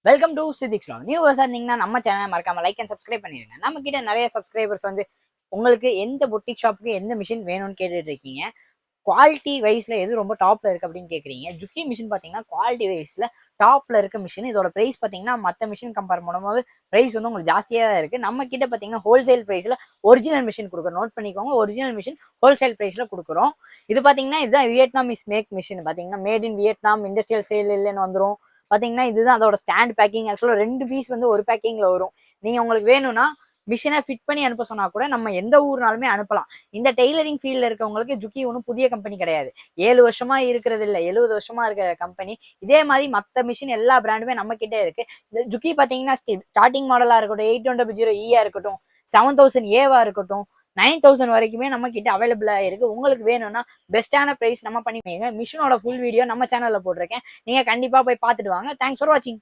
Welcome to Siddiq's vlog. New வர்ஸா இருந்தீங்கன்னா நம்ம சேனலை மறக்காம லைக் அண்ட் சப்ஸ்கிரைப் பண்ணிடுங்க. நம்ம கிட்ட நிறைய சப்ஸ்கிரைபர்ஸ் உங்களுக்கு எந்த பொட்டிக் ஷாப்புக்கு எந்த மிஷின் வேணும்னு கேட்டுட்டு இருக்கீங்க. குவாலிட்டி வைஸ்ல எது ரொம்ப டாப்ல இருக்கு அப்படின்னு கேட்குறீங்க. ஜுக்கி மிஷின் பார்த்தீங்கன்னா குவாலிட்டி வைஸ்ல டாப்ல இருக்க மிஷின். இதோட பிரைஸ் பார்த்தீங்கன்னா மற்ற மிஷின் கம்பேர் பண்ணும்போது பிரைஸ் உங்களுக்கு ஜாஸ்தியாக தான் இருக்கு. நம்ம கிட்ட பார்த்தீங்கன்னா ஹோல்சேல் பிரைஸ்ல ஒரிஜினல் மிஷின் கொடுக்குறோம். நோட் பண்ணிக்கோங்க, ஒரிஜினல் மிஷின் ஹோல்சேல் பிரைஸ்ல கொடுக்குறோம். இது பார்த்தீங்கன்னா இதுதான் வியட்நாம் இஸ் மேக் மிஷின். பார்த்தீங்கன்னா made in Vietnam, industrial sale இல்லைன்னு வந்துடும். பார்த்தீங்கன்னா இதுதான் அதோட ஸ்டாண்ட் பேக்கிங். ஆக்சுவலாக 2 பீஸ் ஒரு பேக்கிங்ல வரும். நீங்க உங்களுக்கு வேணும்னா மிஷினை ஃபிட் பண்ணி அனுப்ப சொன்னா கூட நம்ம எந்த ஊர்னாலுமே அனுப்பலாம். இந்த டெய்லரிங் ஃபீல்ட்ல இருக்கவங்களுக்கு ஜுக்கி ஒன்றும் புதிய கம்பெனி கிடையாது. 7 வருஷமா இருக்கிறது இல்லை, 70 வருஷமா இருக்கிற கம்பெனி. இதே மாதிரி மற்ற மிஷின் எல்லா பிராண்டுமே நம்ம கிட்டே இருக்கு. இந்த ஜுக்கி பார்த்தீங்கன்னா ஸ்டார்டிங் மாடலா இருக்கட்டும், 8100E இருக்கட்டும், 7000A இருக்கட்டும், 9000 வரைக்குமே நம்ம கிட்ட அவைலபிளா இருக்கு. உங்களுக்கு வேணும்னா பெஸ்டான பிரைஸ் நம்ம பண்ணிக்கோங்க. மிஷினோட ஃபுல் வீடியோ நம்ம சேனல்ல போட்டிருக்கேன். நீங்க கண்டிப்பா போய் பார்த்துட்டு வாங்க. தேங்க்ஸ் ஃபார் வாட்சிங்.